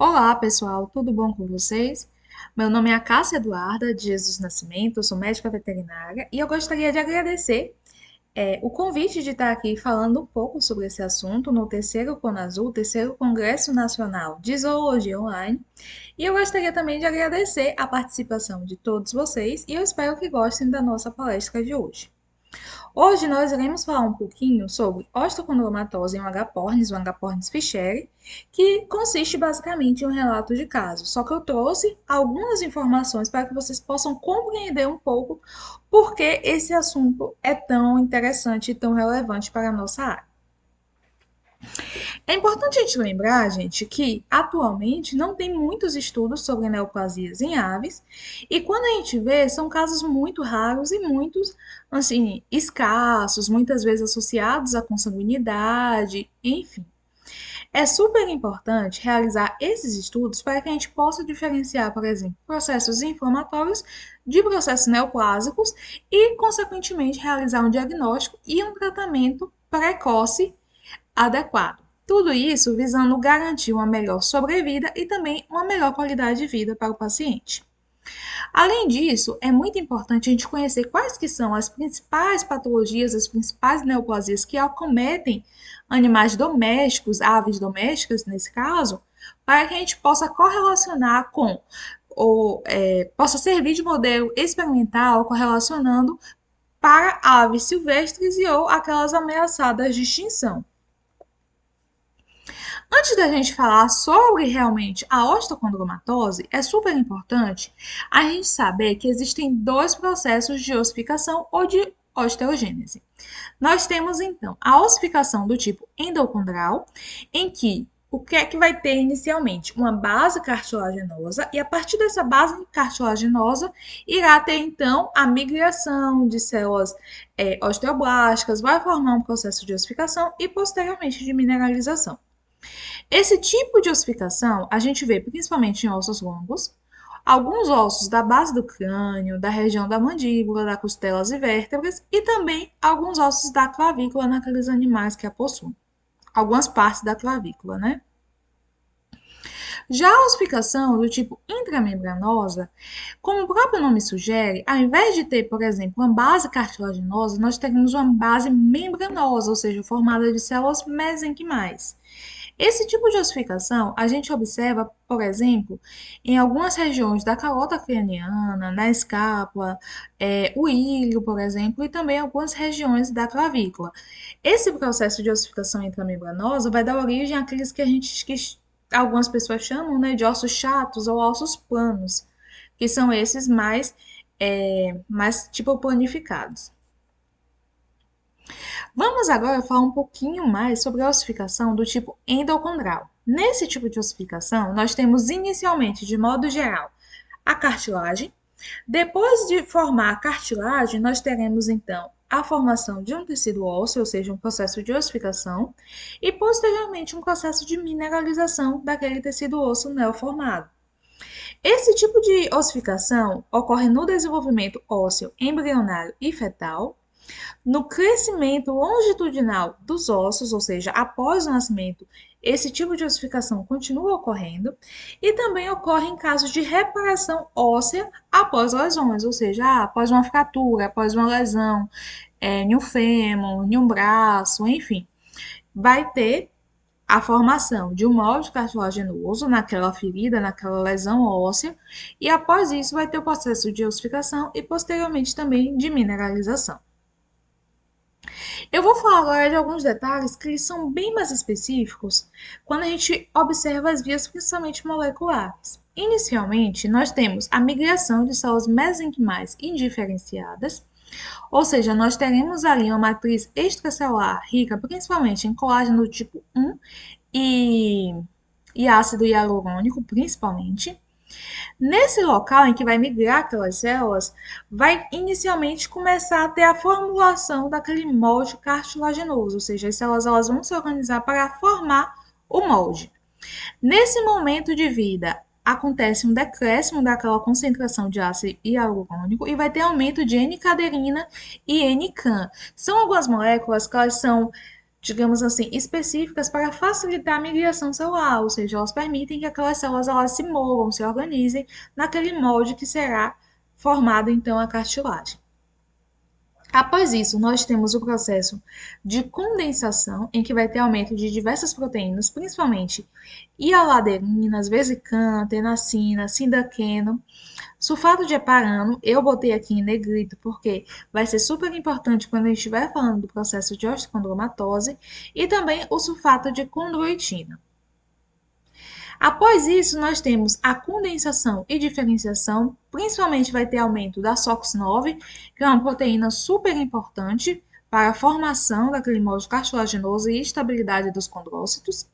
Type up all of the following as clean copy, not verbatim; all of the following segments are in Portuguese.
Olá, pessoal, tudo bom com vocês? Meu nome é Cássia Eduarda de Jesus Nascimento, eu sou médica veterinária e eu gostaria de agradecer o convite de estar aqui falando um pouco sobre esse assunto no terceiro Conazul, terceiro Congresso Nacional de Zoologia Online. E eu gostaria também de agradecer a participação de todos vocês e eu espero que gostem da nossa palestra de hoje. Hoje nós iremos falar um pouquinho sobre osteocondramatose em um H. pórnis fischeri, que consiste basicamente em um relato de caso. Só que eu trouxe algumas informações para que vocês possam compreender um pouco por que esse assunto é tão interessante e tão relevante para a nossa área. É importante a gente lembrar, gente, que atualmente não tem muitos estudos sobre neoplasias em aves, e quando a gente vê, são casos muito raros e muitos, assim, escassos, muitas vezes associados à consanguinidade, enfim. É super importante realizar esses estudos para que a gente possa diferenciar, por exemplo, processos inflamatórios de processos neoplásicos e, consequentemente, realizar um diagnóstico e um tratamento precoce adequado. Tudo isso visando garantir uma melhor sobrevida e também uma melhor qualidade de vida para o paciente. Além disso, é muito importante a gente conhecer quais que são as principais patologias, as principais neoplasias que acometem animais domésticos, aves domésticas nesse caso, para que a gente possa correlacionar com possa servir de modelo experimental correlacionando para aves silvestres e ou aquelas ameaçadas de extinção. Antes da gente falar sobre realmente a osteocondromatose, é super importante a gente saber que existem dois processos de ossificação ou de osteogênese. Nós temos então a ossificação do tipo endocondral, em que o que é que vai ter inicialmente? Uma base cartilaginosa, e a partir dessa base cartilaginosa irá ter então a migração de células osteoblásticas, vai formar um processo de ossificação e posteriormente de mineralização. Esse tipo de ossificação a gente vê principalmente em ossos longos, alguns ossos da base do crânio, da região da mandíbula, das costelas e vértebras, e também alguns ossos da clavícula naqueles animais que a possuem. Algumas partes da clavícula, né? Já a ossificação do tipo intramembranosa, como o próprio nome sugere, ao invés de ter, por exemplo, uma base cartilaginosa, nós teremos uma base membranosa, ou seja, formada de células mesenquimais. Esse tipo de ossificação a gente observa, por exemplo, em algumas regiões da calota craniana, na escápula, o ilho, por exemplo, e também algumas regiões da clavícula. Esse processo de ossificação intramembranosa vai dar origem àqueles que algumas pessoas chamam, né, de ossos chatos ou ossos planos, que são esses mais tipo planificados. Vamos agora falar um pouquinho mais sobre a ossificação do tipo endocondral. Nesse tipo de ossificação, nós temos inicialmente, de modo geral, a cartilagem. Depois de formar a cartilagem, nós teremos então a formação de um tecido ósseo, ou seja, um processo de ossificação, e posteriormente um processo de mineralização daquele tecido ósseo neoformado. Esse tipo de ossificação ocorre no desenvolvimento ósseo embrionário e fetal, no crescimento longitudinal dos ossos, ou seja, após o nascimento, esse tipo de ossificação continua ocorrendo e também ocorre em casos de reparação óssea após lesões, ou seja, após uma fratura, após uma lesão, em um fêmur, em um braço, enfim, vai ter a formação de um molde cartilaginoso naquela ferida, naquela lesão óssea, e após isso vai ter o processo de ossificação e posteriormente também de mineralização. Eu vou falar agora de alguns detalhes que são bem mais específicos quando a gente observa as vias principalmente moleculares. Inicialmente, nós temos a migração de células mesenquimais indiferenciadas, ou seja, nós teremos ali uma matriz extracelular rica principalmente em colágeno do tipo 1 e, e ácido hialurônico, principalmente. Nesse local em que vai migrar aquelas células, vai inicialmente começar a ter a formulação daquele molde cartilaginoso, ou seja, as células elas vão se organizar para formar o molde. Nesse momento de vida, acontece um decréscimo daquela concentração de ácido hialurônico e vai ter aumento de N-caderina e N-can. São algumas moléculas que elas são digamos assim, específicas para facilitar a migração celular, ou seja, elas permitem que aquelas células elas se movam, se organizem naquele molde que será formado então a cartilagem. Após isso, nós temos o processo de condensação, em que vai ter aumento de diversas proteínas, principalmente hialaderinas, vesicana, tenacina, sindaqueno, sulfato de heparano. Eu botei aqui em negrito porque vai ser super importante quando a gente estiver falando do processo de osteocondromatose, e também o sulfato de condroitina. Após isso, nós temos a condensação e diferenciação, principalmente vai ter aumento da SOX9, que é uma proteína super importante para a formação daquele molde cartilaginoso e estabilidade dos condrócitos.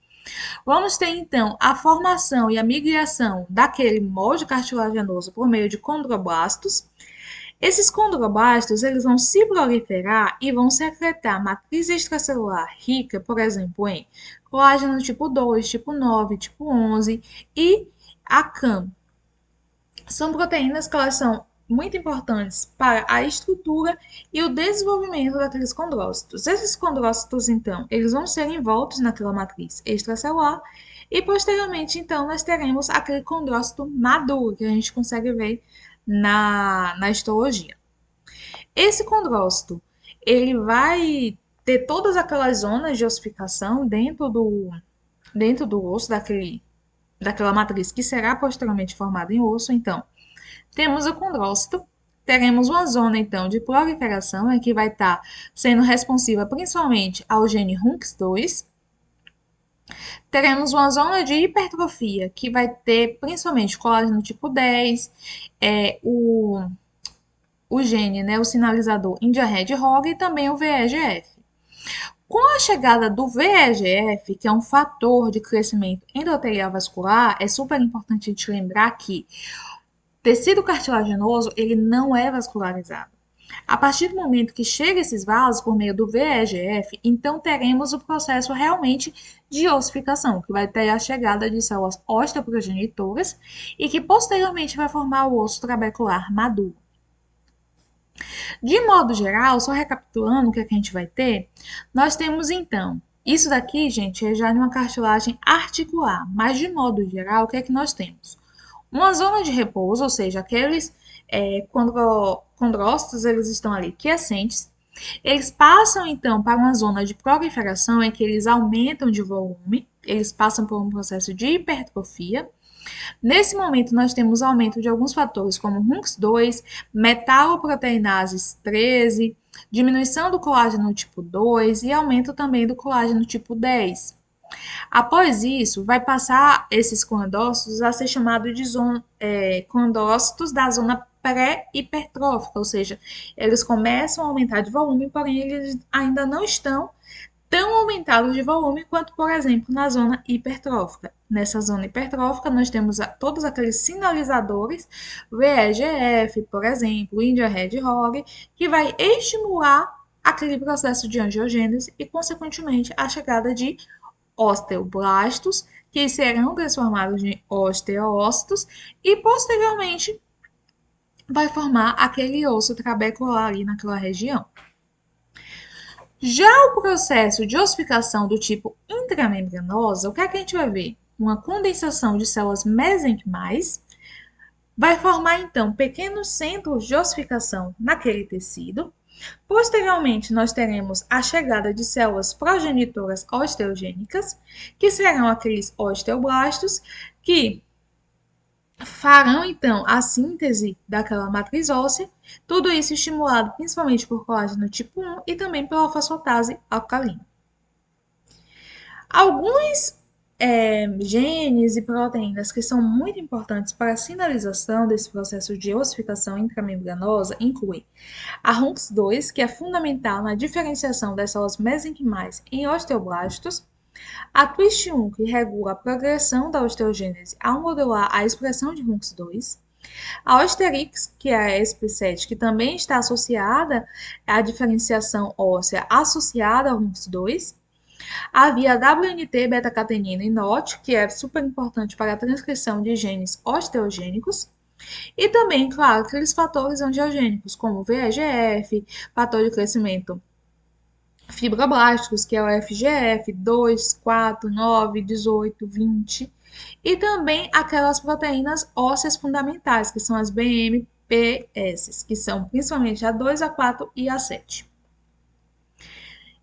Vamos ter então a formação e a migração daquele molde cartilaginoso por meio de condroblastos. Esses condroblastos eles vão se proliferar e vão secretar matriz extracelular rica, por exemplo, em colágeno tipo 2, tipo 9, tipo 11 e a CAM. São proteínas que elas são muito importantes para a estrutura e o desenvolvimento daqueles condrócitos. Esses condrócitos, então, eles vão ser envoltos naquela matriz extracelular e, posteriormente, então, nós teremos aquele condrócito maduro, que a gente consegue ver na histologia. Esse condrócito, ele vai ter todas aquelas zonas de ossificação dentro do osso, daquela matriz que será posteriormente formada em osso. Então, temos o condrócito, teremos uma zona, então, de proliferação, que vai estar sendo responsiva principalmente ao gene RUNX2. Teremos uma zona de hipertrofia, que vai ter principalmente colágeno tipo 10, o gene, né, o sinalizador India-Red-Hog e também o VEGF. Com a chegada do VEGF, que é um fator de crescimento endotelial vascular, é super importante a gente lembrar que tecido cartilaginoso ele não é vascularizado. A partir do momento que chega esses vasos por meio do VEGF, então teremos o processo realmente de ossificação, que vai ter a chegada de células osteoprogenitoras e que posteriormente vai formar o osso trabecular maduro. De modo geral, só recapitulando o que a gente vai ter, nós temos então, isso daqui, gente, é já de uma cartilagem articular, mas de modo geral, o que é que nós temos? Uma zona de repouso, ou seja, aqueles condrócitos, eles estão ali quiescentes, eles passam então para uma zona de proliferação em que eles aumentam de volume, eles passam por um processo de hipertrofia. Nesse momento, nós temos aumento de alguns fatores, como RUNX2, metaloproteinases 13, diminuição do colágeno tipo 2 e aumento também do colágeno tipo 10. Após isso, vai passar esses condrócitos a ser chamados de condrócitos da zona pré-hipertrófica, ou seja, eles começam a aumentar de volume, porém eles ainda não estão tão aumentados de volume quanto, por exemplo, na zona hipertrófica. Nessa zona hipertrófica, nós temos todos aqueles sinalizadores, VEGF, por exemplo, India-Red-Hog, que vai estimular aquele processo de angiogênese e, consequentemente, a chegada de osteoblastos, que serão transformados em osteócitos e, posteriormente, vai formar aquele osso trabecular ali naquela região. Já o processo de ossificação do tipo intramembranosa, o que é que a gente vai ver? Uma condensação de células mesenquimais, vai formar então pequenos centros de ossificação naquele tecido. Posteriormente, nós teremos a chegada de células progenitoras osteogênicas, que serão aqueles osteoblastos que farão então a síntese daquela matriz óssea, tudo isso estimulado principalmente por colágeno tipo 1 e também pela fosfatase alcalina. Alguns genes e proteínas que são muito importantes para a sinalização desse processo de ossificação intramembranosa incluem a RUNX2, que é fundamental na diferenciação das células mesenquimais em osteoblastos, a TWIST1, que regula a progressão da osteogênese ao modular a expressão de RUNX2, a Osterix, que é a SP7, que também está associada à diferenciação óssea associada ao RUNX2, a via WNT, beta-catenina e NOT, que é super importante para a transcrição de genes osteogênicos, e também, claro, aqueles fatores angiogênicos, como VEGF, fator de crescimento fibroblásticos, que é o FGF 2, 4, 9, 18, 20, e também aquelas proteínas ósseas fundamentais, que são as BMPs, que são principalmente a 2, a 4 e a 7.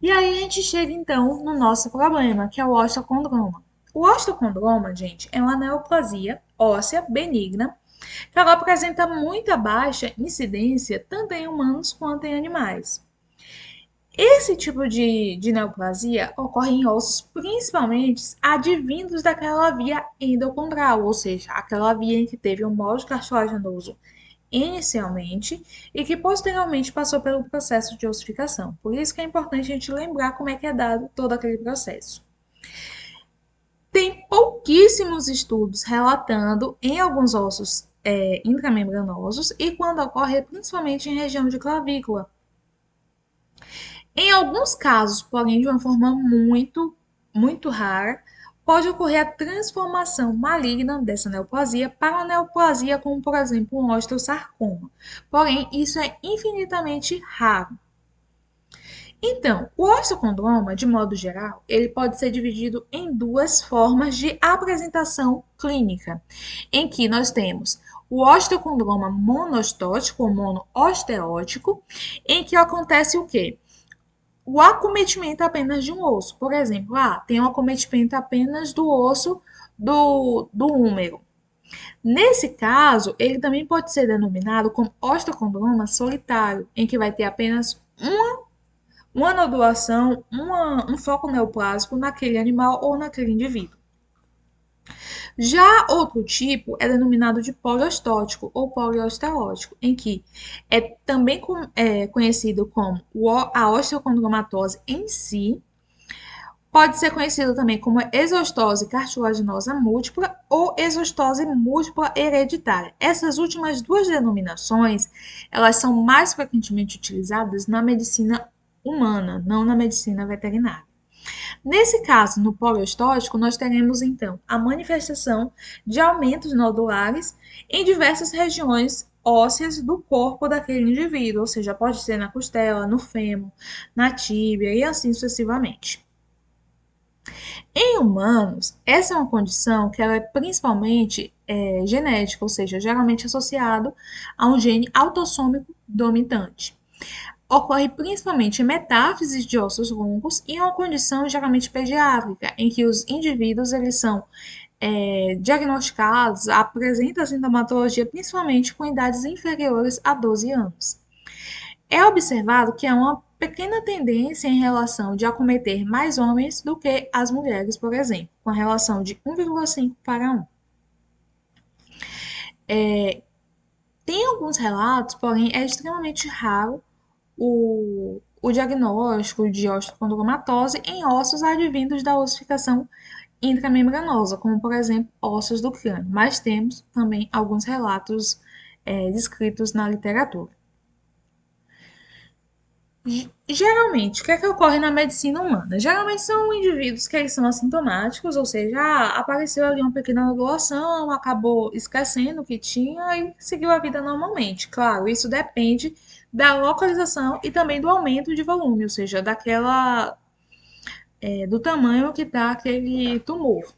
E aí a gente chega então no nosso problema, que é o osteocondroma. O osteocondroma, gente, é uma neoplasia óssea benigna que ela apresenta muita baixa incidência tanto em humanos quanto em animais. Esse tipo de neoplasia ocorre em ossos principalmente advindos daquela via endocondral, ou seja, aquela via em que teve um molde cartilaginoso inicialmente e que posteriormente passou pelo processo de ossificação. Por isso que é importante a gente lembrar como é que é dado todo aquele processo. Tem pouquíssimos estudos relatando em alguns ossos intramembranosos e quando ocorre principalmente em região de clavícula. Em alguns casos, porém, de uma forma muito rara, pode ocorrer a transformação maligna dessa neoplasia para uma neoplasia como, por exemplo, um osteosarcoma. Porém, isso é infinitamente raro. Então, o osteocondroma, de modo geral, ele pode ser dividido em duas formas de apresentação clínica, em que nós temos o osteocondroma monostótico ou monoosteótico, em que acontece o quê? O acometimento apenas de um osso. Por exemplo, tem um acometimento apenas do osso do húmero. Nesse caso, ele também pode ser denominado como osteocondroma solitário, em que vai ter apenas uma nodulação, um foco neoplásico naquele animal ou naquele indivíduo. Já outro tipo é denominado de poliostótico ou poliosteótico, em que é também conhecido como a osteocondromatose em si, pode ser conhecido também como exostose cartilaginosa múltipla ou exostose múltipla hereditária. Essas últimas duas denominações, elas são mais frequentemente utilizadas na medicina humana, não na medicina veterinária. Nesse caso, no poliostótico, nós teremos então a manifestação de aumentos nodulares em diversas regiões ósseas do corpo daquele indivíduo, ou seja, pode ser na costela, no fêmur, na tíbia e assim sucessivamente. Em humanos, essa é uma condição que ela é principalmente genética, ou seja, geralmente associado a um gene autossômico dominante. Ocorre principalmente em metáfises de ossos longos e é uma condição geralmente pediátrica, em que os indivíduos eles são diagnosticados, apresentam a sintomatologia principalmente com idades inferiores a 12 anos. É observado que há uma pequena tendência em relação de acometer mais homens do que as mulheres, por exemplo, com a relação de 1,5 para 1. Tem alguns relatos, porém é extremamente raro o diagnóstico de osteocondromatose em ossos advindos da ossificação intramembranosa, como por exemplo ossos do crânio, mas temos também alguns relatos descritos na literatura. Geralmente, o que é que ocorre na medicina humana? Geralmente são indivíduos que eles são assintomáticos, ou seja, apareceu ali uma pequena nodulação, acabou esquecendo o que tinha e seguiu a vida normalmente. Claro, isso depende da localização e também do aumento de volume, ou seja, do tamanho que está aquele tumor.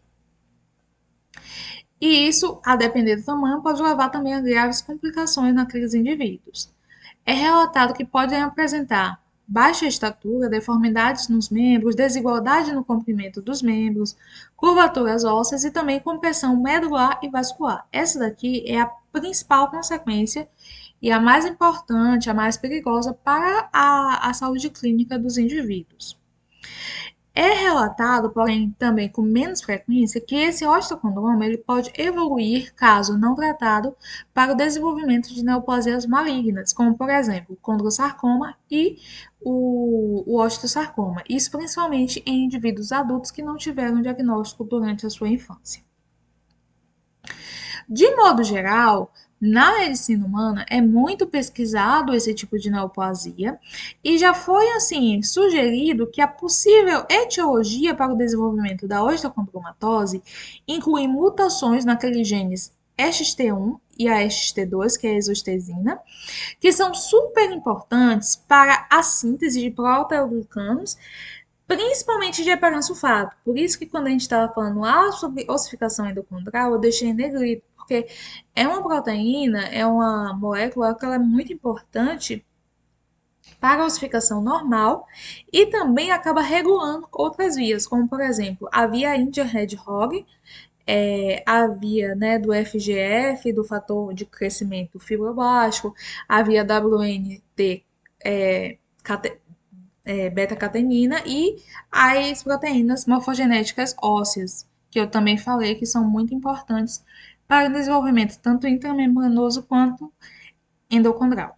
E isso, a depender do tamanho, pode levar também a graves complicações naqueles indivíduos. É relatado que podem apresentar baixa estatura, deformidades nos membros, desigualdade no comprimento dos membros, curvaturas ósseas e também compressão medular e vascular. Essa daqui é a principal consequência e a mais importante, a mais perigosa para a saúde clínica dos indivíduos. É relatado, porém também com menos frequência, que esse osteocondroma ele pode evoluir, caso não tratado, para o desenvolvimento de neoplasias malignas, como por exemplo o condrosarcoma e o osteosarcoma. Isso principalmente em indivíduos adultos que não tiveram diagnóstico durante a sua infância. De modo geral, na medicina humana é muito pesquisado esse tipo de neoplasia e já foi assim sugerido que a possível etiologia para o desenvolvimento da osteocondromatose inclui mutações naqueles genes ST1 e a ST2, que é a exostesina, que são super importantes para a síntese de proteoglicanos, principalmente de heparan-sulfato. Por isso que quando a gente estava falando lá sobre ossificação endocondral, eu deixei em negrito, porque é uma proteína, é uma molécula que ela é muito importante para a ossificação normal e também acaba regulando outras vias, como por exemplo a via India-Hedgehog, a via, né, do FGF, do fator de crescimento fibroblástico, a via WNT, é, beta-catenina e as proteínas morfogenéticas ósseas, que eu também falei que são muito importantes para o desenvolvimento tanto intramembranoso quanto endocondral.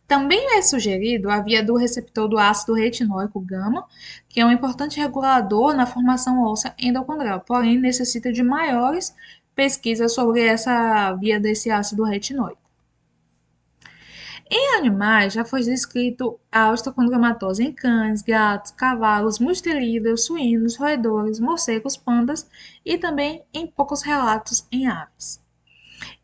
Também é sugerido a via do receptor do ácido retinóico gama, que é um importante regulador na formação óssea endocondral, porém necessita de maiores pesquisas sobre essa via desse ácido retinóico. Em animais, já foi descrito a osteocondromatose em cães, gatos, cavalos, mustelídeos, suínos, roedores, morcegos, pandas e também em poucos relatos em aves.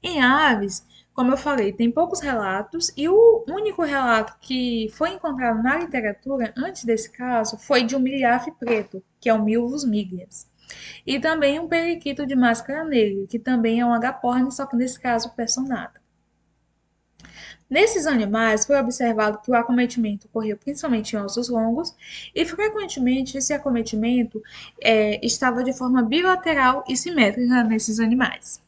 Em aves, como eu falei, tem poucos relatos e o único relato que foi encontrado na literatura antes desse caso foi de um milhafe preto, que é o Milvus migrans, e também um periquito de máscara negra, que também é um agaporni, só que nesse caso personado. Nesses animais, foi observado que o acometimento ocorreu principalmente em ossos longos e, frequentemente, esse acometimento estava de forma bilateral e simétrica nesses animais.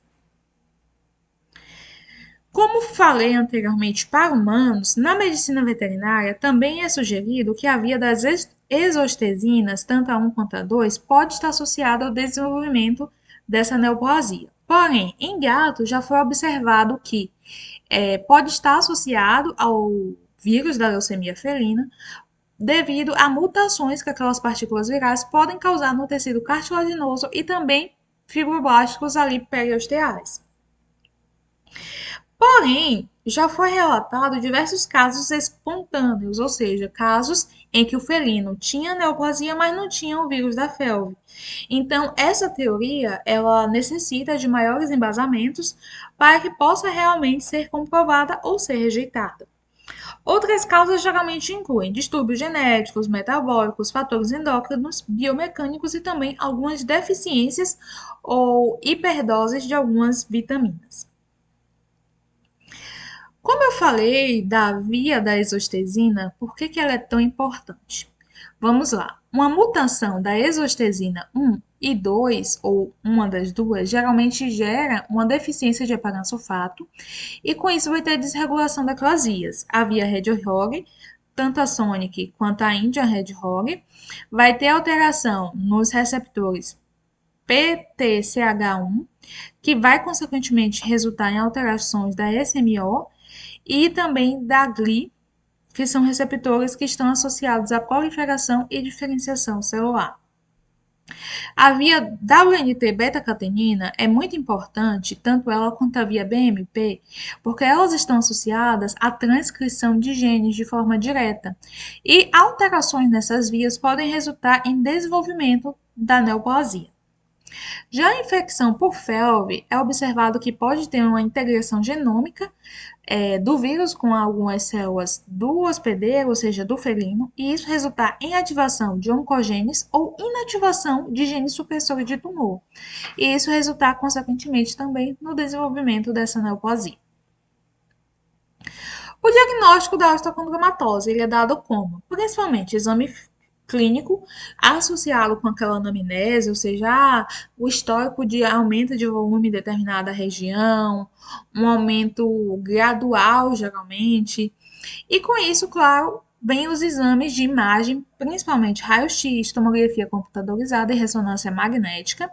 Como falei anteriormente para humanos, na medicina veterinária também é sugerido que a via das exostesinas, tanto a 1 quanto a 2, pode estar associada ao desenvolvimento dessa neoplasia. Porém, em gatos já foi observado que pode estar associado ao vírus da leucemia felina, devido a mutações que aquelas partículas virais podem causar no tecido cartilaginoso e também fibroblásticos ali periosteais. Porém, já foi relatado diversos casos espontâneos, ou seja, casos em que o felino tinha neoplasia, mas não tinha o vírus da felve. Então, essa teoria, ela necessita de maiores embasamentos para que possa realmente ser comprovada ou ser rejeitada. Outras causas geralmente incluem distúrbios genéticos, metabólicos, fatores endócrinos, biomecânicos e também algumas deficiências ou hiperdoses de algumas vitaminas. Como eu falei da via da exostesina, por que ela é tão importante? Vamos lá. Uma mutação da exostesina 1 e 2, ou uma das duas, geralmente gera uma deficiência de heparan-sulfato e com isso vai ter desregulação daquelas vias. A via Hedgehog, tanto a Sonic quanto a Indian Hedgehog, vai ter alteração nos receptores PTCH1, que vai consequentemente resultar em alterações da SMO e também da GLI, que são receptores que estão associados à proliferação e diferenciação celular. A via WNT beta-catenina é muito importante, tanto ela quanto a via BMP, porque elas estão associadas à transcrição de genes de forma direta, e alterações nessas vias podem resultar em desenvolvimento da neoplasia. Já a infecção por felve é observado que pode ter uma integração genômica do vírus com algumas células do hospedeiro, ou seja, do felino, e isso resultar em ativação de oncogenes ou inativação de genes supressores de tumor. E isso resultar, consequentemente, também no desenvolvimento dessa neoplasia. O diagnóstico da osteocondromatose ele é dado como, principalmente, exame clínico associado com aquela anamnese, ou seja, o histórico de aumento de volume em determinada região, um aumento gradual, geralmente, e com isso, claro, vem os exames de imagem, principalmente raio-x, tomografia computadorizada e ressonância magnética.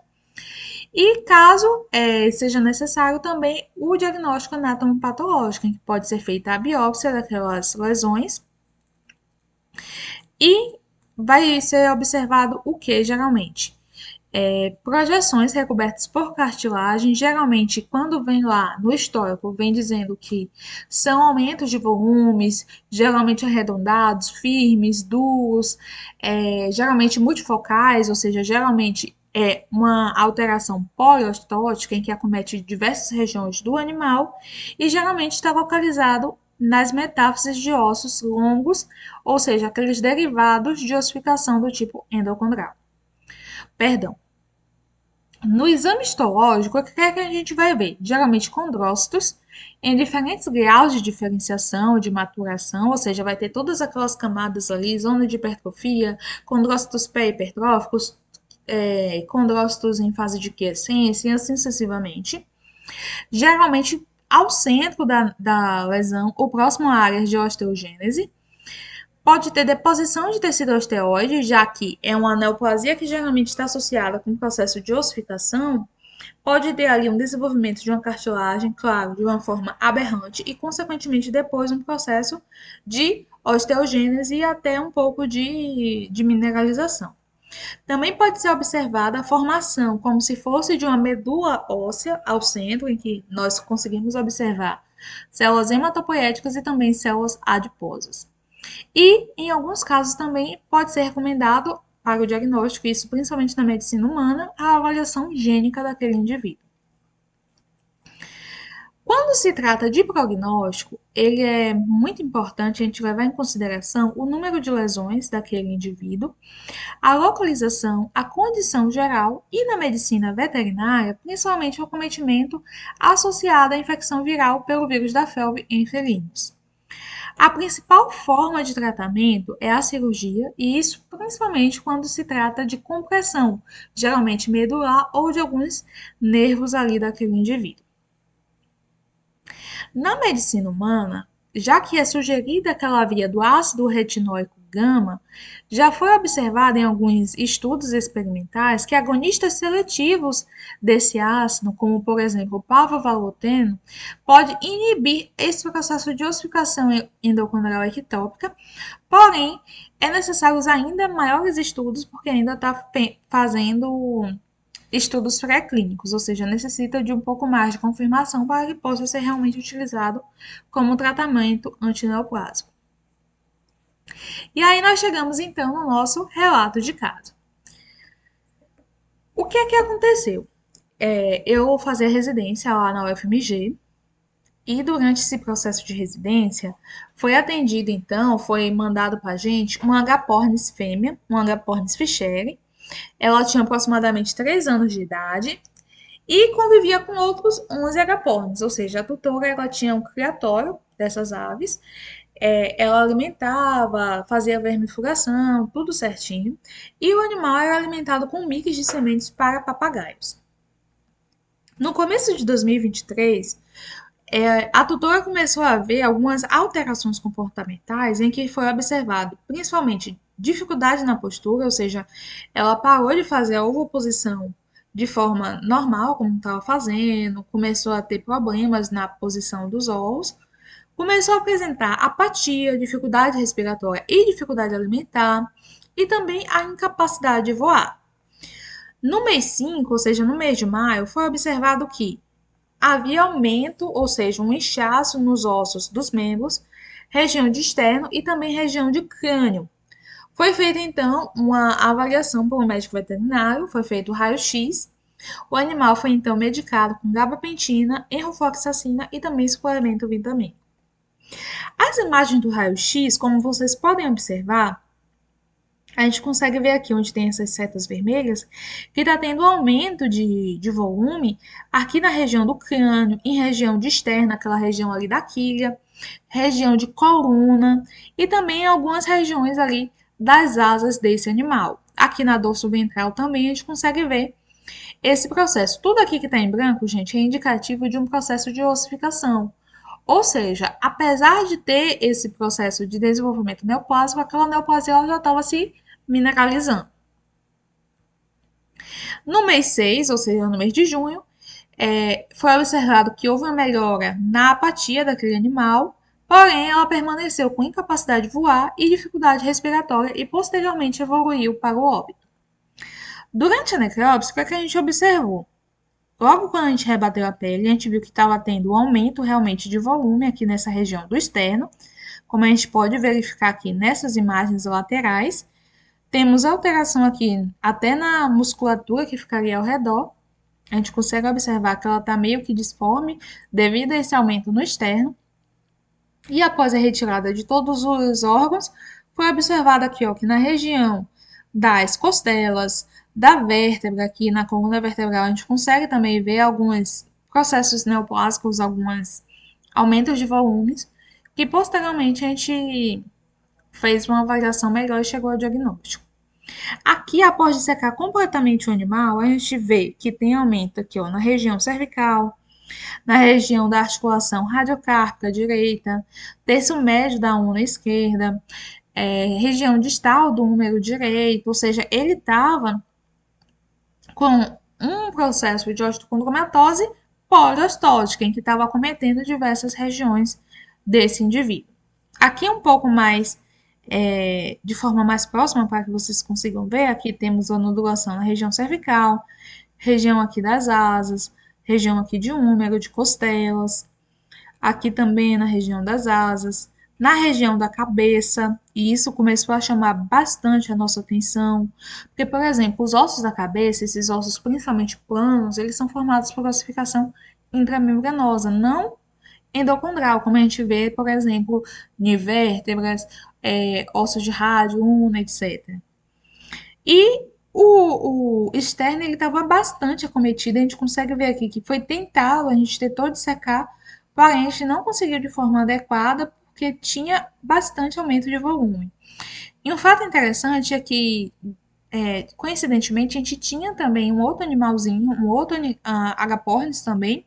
E caso seja necessário também o diagnóstico anatomopatológico, em que pode ser feita a biópsia daquelas lesões e vai ser observado o que geralmente? Projeções recobertas por cartilagem, geralmente quando vem lá no histórico, vem dizendo que são aumentos de volumes, geralmente arredondados, firmes, duros, geralmente multifocais, ou seja, geralmente é uma alteração poliostótica em que acomete diversas regiões do animal e geralmente está localizado nas metáfises de ossos longos, ou seja, aqueles derivados de ossificação do tipo endocondral. Perdão. No exame histológico, o que é que a gente vai ver? Geralmente condrócitos em diferentes graus de diferenciação, de maturação, ou seja, vai ter todas aquelas camadas ali, zona de hipertrofia, condrócitos pré-hipertróficos, condrócitos em fase de quiescência e assim sucessivamente. Geralmente, ao centro da lesão, ou próximo à área de osteogênese, pode ter deposição de tecido osteoide, já que é uma neoplasia que geralmente está associada com o processo de ossificação. Pode ter ali um desenvolvimento de uma cartilagem, claro, de uma forma aberrante, e, consequentemente, depois um processo de osteogênese e até um pouco de mineralização. Também pode ser observada a formação, como se fosse de uma medula óssea ao centro, em que nós conseguimos observar células hematopoéticas e também células adiposas. E, em alguns casos, também pode ser recomendado para o diagnóstico, isso principalmente na medicina humana, a avaliação gênica daquele indivíduo. Quando se trata de prognóstico, ele é muito importante a gente levar em consideração o número de lesões daquele indivíduo, a localização, a condição geral e, na medicina veterinária, principalmente o acometimento associado à infecção viral pelo vírus da felve em felinos. A principal forma de tratamento é a cirurgia, e isso principalmente quando se trata de compressão, geralmente medular ou de alguns nervos ali daquele indivíduo. Na medicina humana, já que é sugerida aquela via do ácido retinóico gama, já foi observado em alguns estudos experimentais que agonistas seletivos desse ácido, como por exemplo o pavovaloteno, pode inibir esse processo de ossificação endocondral ectópica, porém é necessário ainda maiores estudos porque ainda está fazendo estudos pré-clínicos, ou seja, necessita de um pouco mais de confirmação para que possa ser realmente utilizado como tratamento antineoplásico. E aí nós chegamos então no nosso relato de caso. O que é que aconteceu? Eu fazia residência lá na UFMG e durante esse processo de residência foi atendido então, foi mandado para a gente uma H-Pornis fêmea, uma H-Pornis fischeri. Ela tinha aproximadamente 3 anos de idade e convivia com outros 11 agapornis, ou seja, a tutora ela tinha um criatório dessas aves, ela alimentava, fazia vermifugação, tudo certinho, e o animal era alimentado com mix de sementes para papagaios. No começo de 2023, a tutora começou a ver algumas alterações comportamentais em que foi observado, principalmente, dificuldade na postura, ou seja, ela parou de fazer a ovoposição de forma normal, como estava fazendo, começou a ter problemas na posição dos ovos, começou a apresentar apatia, dificuldade respiratória e dificuldade alimentar, e também a incapacidade de voar. No mês 5, ou seja, no mês de maio, foi observado que havia aumento, ou seja, um inchaço nos ossos dos membros, região de externo e também região de crânio. Foi feita então uma avaliação por um médico veterinário, foi feito o raio-x. O animal foi então medicado com gabapentina, enrofloxacina e também suplemento vitamínico. As imagens do raio-x, como vocês podem observar, a gente consegue ver aqui onde tem essas setas vermelhas, que está tendo um aumento de volume aqui na região do crânio, em região de externa, aquela região ali da quilha, região de coluna e também em algumas regiões ali das asas desse animal. Aqui na dorso ventral também a gente consegue ver esse processo. Tudo aqui que está em branco, gente, é indicativo de um processo de ossificação. Ou seja, apesar de ter esse processo de desenvolvimento neoplásico, aquela neoplasia já estava se mineralizando. No mês 6, ou seja, no mês de junho, foi observado que houve uma melhora na apatia daquele animal, porém ela permaneceu com incapacidade de voar e dificuldade respiratória e posteriormente evoluiu para o óbito. Durante a necrópsia, o que a gente observou? Logo quando a gente rebateu a pele, a gente viu que estava tendo um aumento realmente de volume aqui nessa região do externo, como a gente pode verificar aqui nessas imagens laterais, Temos alteração aqui até na musculatura que ficaria ao redor. A gente consegue observar que ela está meio que disforme devido a esse aumento no externo. E após a retirada de todos os órgãos, foi observado aqui, ó, que na região das costelas, da vértebra, aqui na coluna vertebral, a gente consegue também ver alguns processos neoplásicos, alguns aumentos de volumes, que posteriormente a gente fez uma avaliação melhor e chegou ao diagnóstico. Aqui, após dissecar completamente o animal, a gente vê que tem aumento aqui, ó, na região cervical, na região da articulação radiocárpica direita, terço médio da úmero esquerda, região distal do úmero direito, ou seja, ele estava com um processo de osteocondromatose poliostótica, em que estava acometendo diversas regiões desse indivíduo. Aqui um pouco mais, de forma mais próxima, para que vocês consigam ver, aqui temos a nodulação na região cervical, região aqui das asas, região aqui de úmero, de costelas, aqui também na região das asas, na região da cabeça, e isso começou a chamar bastante a nossa atenção, porque, por exemplo, os ossos da cabeça, esses ossos principalmente planos, eles são formados por ossificação intramembranosa, não endocondral, como a gente vê, por exemplo, em vértebras, ossos de rádio, una, etc. E o externo ele estava bastante acometido, a gente consegue ver aqui que foi tentado, a gente tentou dissecar, porém a gente não conseguiu de forma adequada porque tinha bastante aumento de volume. E um fato interessante é que, coincidentemente, a gente tinha também um outro animalzinho, um outro agapornis também,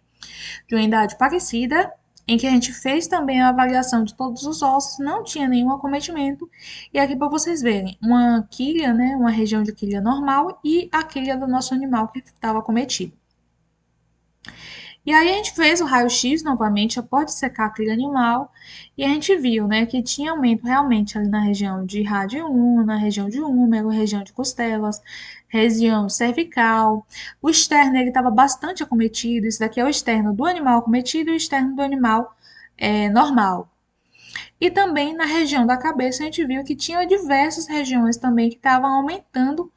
de uma idade parecida, em que a gente fez também a avaliação de todos os ossos, não tinha nenhum acometimento. E aqui para vocês verem, uma quilha, né, uma região de quilha normal e a quilha do nosso animal que estava acometido. E aí a gente fez o raio-x novamente após secar aquele animal e a gente viu, né, que tinha aumento realmente ali na região de rádio 1, na região de úmero, região de costelas, região cervical. O externo ele estava bastante acometido. Isso daqui é o externo do animal acometido e o externo do animal normal. E também na região da cabeça a gente viu que tinha diversas regiões também que estavam aumentando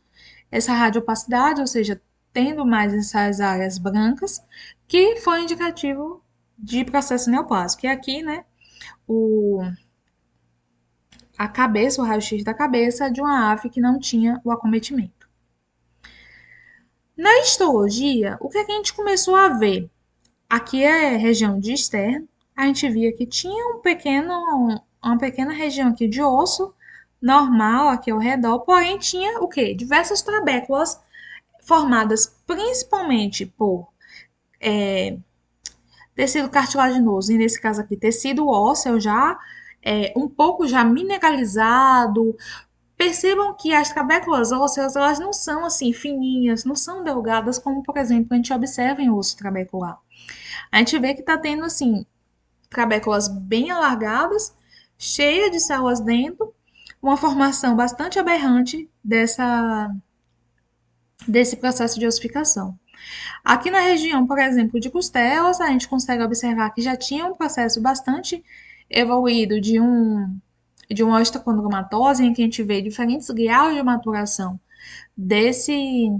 essa radiopacidade, ou seja, tendo mais essas áreas brancas, que foi indicativo de processo neoplásico. E aqui, né, o, a cabeça, o raio-x da cabeça é de uma ave que não tinha o acometimento. Na histologia, o que, é que a gente começou a ver? Aqui é região de externo, a gente via que tinha uma pequena região aqui de osso normal aqui ao redor, porém tinha o quê? Diversas trabéculas formadas principalmente por tecido cartilaginoso, e nesse caso aqui, tecido ósseo já um pouco já mineralizado. Percebam que as trabéculas ósseas, elas não são assim fininhas, não são delgadas como, por exemplo, a gente observa em osso trabecular. A gente vê que está tendo assim trabéculas bem alargadas, cheias de células dentro, uma formação bastante aberrante desse processo de ossificação. Aqui na região, por exemplo, de costelas, a gente consegue observar que já tinha um processo bastante evoluído de uma osteocondromatose, em que a gente vê diferentes graus de maturação desse,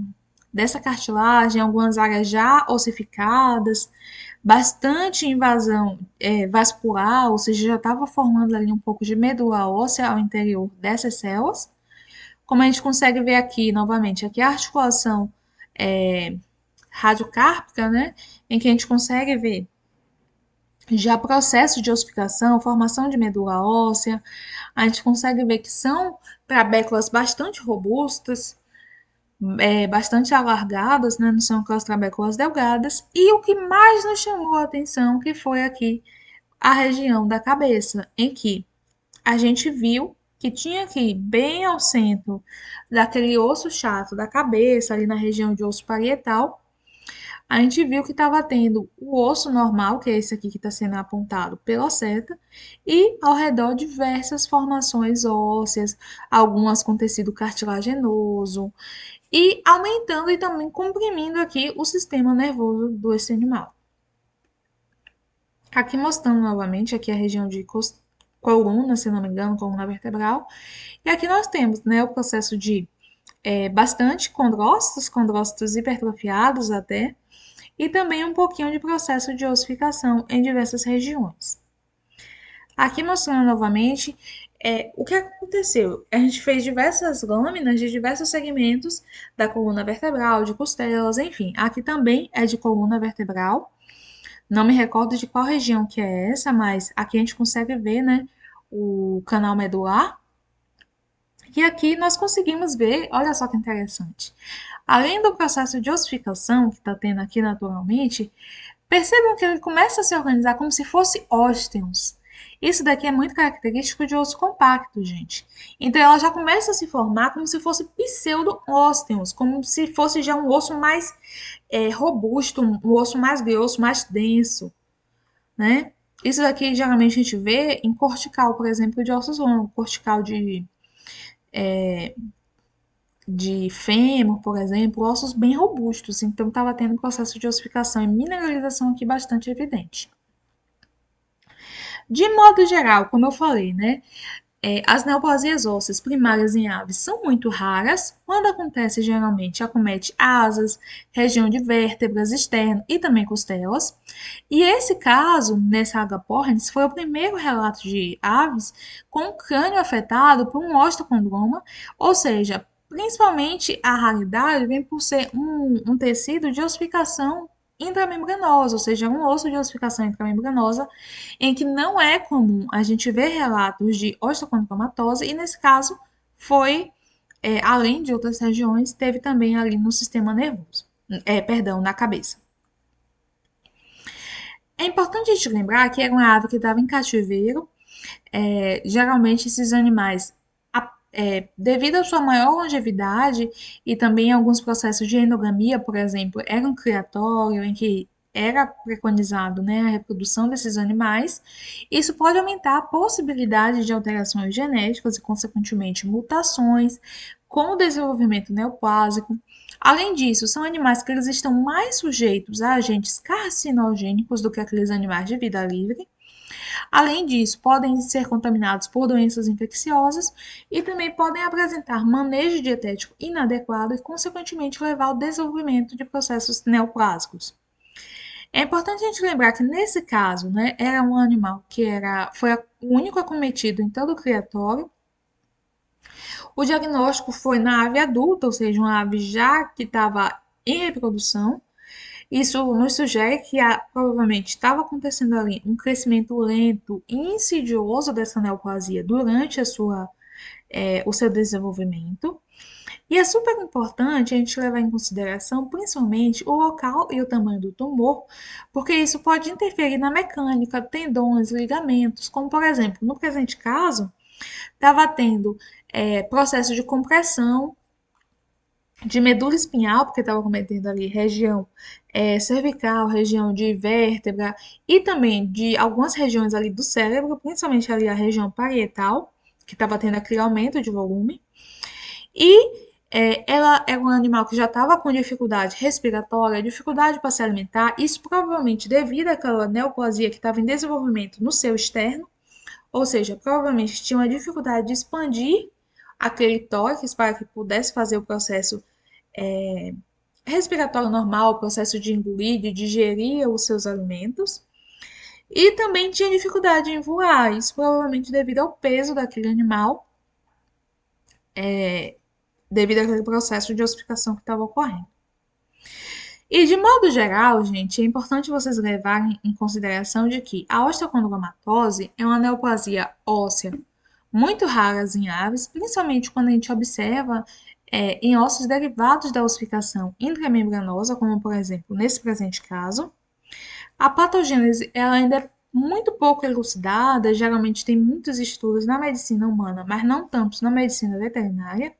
dessa cartilagem, algumas áreas já ossificadas, bastante invasão vascular, ou seja, já estava formando ali um pouco de medula óssea ao interior dessas células. Como a gente consegue ver aqui, novamente, aqui a articulação é, radiocárpica, né, em que a gente consegue ver já processo de ossificação, formação de medula óssea, a gente consegue ver que são trabéculas bastante robustas, bastante alargadas, né, não são aquelas trabéculas delgadas, e o que mais nos chamou a atenção que foi aqui a região da cabeça, em que a gente viu que tinha aqui, bem ao centro daquele osso chato da cabeça, ali na região de osso parietal, a gente viu que estava tendo o osso normal, que é esse aqui que está sendo apontado pela seta, e ao redor diversas formações ósseas, algumas com tecido cartilaginoso, e aumentando e também comprimindo aqui o sistema nervoso desse animal. Aqui mostrando novamente aqui a região coluna, se não me engano, coluna vertebral. E aqui nós temos, né, o processo de bastante condrócitos hipertrofiados até, e também um pouquinho de processo de ossificação em diversas regiões. Aqui mostrando novamente o que aconteceu. A gente fez diversas lâminas de diversos segmentos da coluna vertebral, de costelas, enfim. Aqui também é de coluna vertebral. Não me recordo de qual região que é essa, mas aqui a gente consegue ver, né, o canal medular. E aqui nós conseguimos ver, olha só que interessante. Além do processo de ossificação que está tendo aqui naturalmente, percebam que ele começa a se organizar como se fosse ósteons. Isso daqui é muito característico de osso compacto, gente. Então ela já começa a se formar como se fosse pseudo-ósteons, como se fosse já um osso mais robusto, um osso mais grosso, mais denso, né? Isso daqui geralmente a gente vê em cortical, por exemplo, de ossos longos, cortical de fêmur, por exemplo, ossos bem robustos. Então estava tendo um processo de ossificação e mineralização aqui bastante evidente. De modo geral, como eu falei, né? As neoplasias ósseas primárias em aves são muito raras. Quando acontece, geralmente acomete asas, região de vértebras externas e também costelas. E esse caso, nessa Agapornis, foi o primeiro relato de aves com o crânio afetado por um osteocondroma, ou seja, principalmente a raridade vem por ser um tecido de ossificação intramembranosa, ou seja, um osso de ossificação intramembranosa em que não é comum a gente ver relatos de osteocondromatose, e nesse caso foi, além de outras regiões, teve também ali no sistema nervoso, perdão, na cabeça. É importante a gente lembrar que era uma ave que estava em cativeiro. Geralmente esses animais, devido à sua maior longevidade e também alguns processos de endogamia, por exemplo, era um criatório em que era preconizado, né, a reprodução desses animais. Isso pode aumentar a possibilidade de alterações genéticas e, consequentemente, mutações, com o desenvolvimento neoplásico. Além disso, são animais que eles estão mais sujeitos a agentes carcinogênicos do que aqueles animais de vida livre. Além disso, podem ser contaminados por doenças infecciosas e também podem apresentar manejo dietético inadequado e, consequentemente, levar ao desenvolvimento de processos neoplásicos. É importante a gente lembrar que, nesse caso, né, era um animal que foi o único acometido em todo o criatório. O diagnóstico foi na ave adulta, ou seja, uma ave já que estava em reprodução. Isso nos sugere que provavelmente estava acontecendo ali um crescimento lento e insidioso dessa neoplasia durante o seu desenvolvimento. E é super importante a gente levar em consideração principalmente o local e o tamanho do tumor, porque isso pode interferir na mecânica, tendões, ligamentos, como por exemplo, no presente caso, estava tendo processo de compressão de medula espinhal, porque estava cometendo ali região cervical, região de vértebra e também de algumas regiões ali do cérebro, principalmente ali a região parietal, que estava tendo aquele aumento de volume. E ela era um animal que já estava com dificuldade respiratória, dificuldade para se alimentar, isso provavelmente devido àquela neoplasia que estava em desenvolvimento no seu externo, ou seja, provavelmente tinha uma dificuldade de expandir aquele tórax para que pudesse fazer o processo respiratório normal, o processo de engolir, de digerir os seus alimentos. E também tinha dificuldade em voar, isso provavelmente devido ao peso daquele animal, devido àquele processo de ossificação que estava ocorrendo. E de modo geral, gente, é importante vocês levarem em consideração de que a osteocondromatose é uma neoplasia óssea muito rara em aves, principalmente quando a gente observa em ossos derivados da ossificação intramembranosa, como por exemplo nesse presente caso. A patogênese ela ainda é muito pouco elucidada, geralmente tem muitos estudos na medicina humana, mas não tantos na medicina veterinária.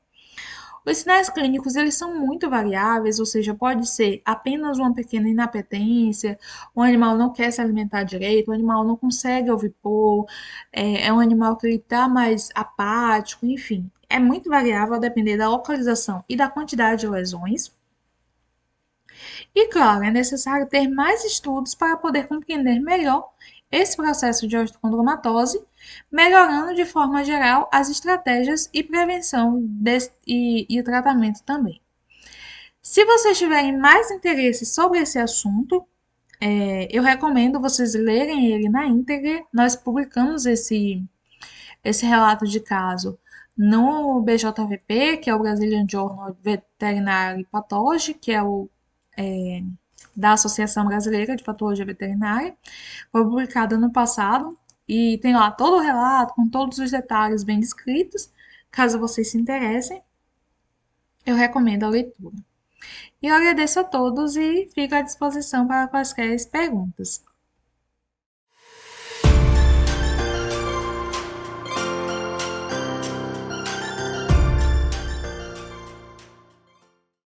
Os sinais clínicos eles são muito variáveis, ou seja, pode ser apenas uma pequena inapetência, o animal não quer se alimentar direito, o animal não consegue ovipor, um animal que está mais apático, enfim. É muito variável a depender da localização e da quantidade de lesões. E claro, é necessário ter mais estudos para poder compreender melhor esse processo de osteocondromatose, melhorando de forma geral as estratégias e prevenção e o tratamento também. Se vocês tiverem mais interesse sobre esse assunto, eu recomendo vocês lerem ele na íntegra. Nós publicamos esse relato de caso no BJVP, que é o Brazilian Journal of Veterinary Pathology, que é o da Associação Brasileira de Patologia Veterinária. Foi publicado ano passado e tem lá todo o relato com todos os detalhes bem descritos. Caso vocês se interessem, eu recomendo a leitura. E eu agradeço a todos e fico à disposição para quaisquer perguntas.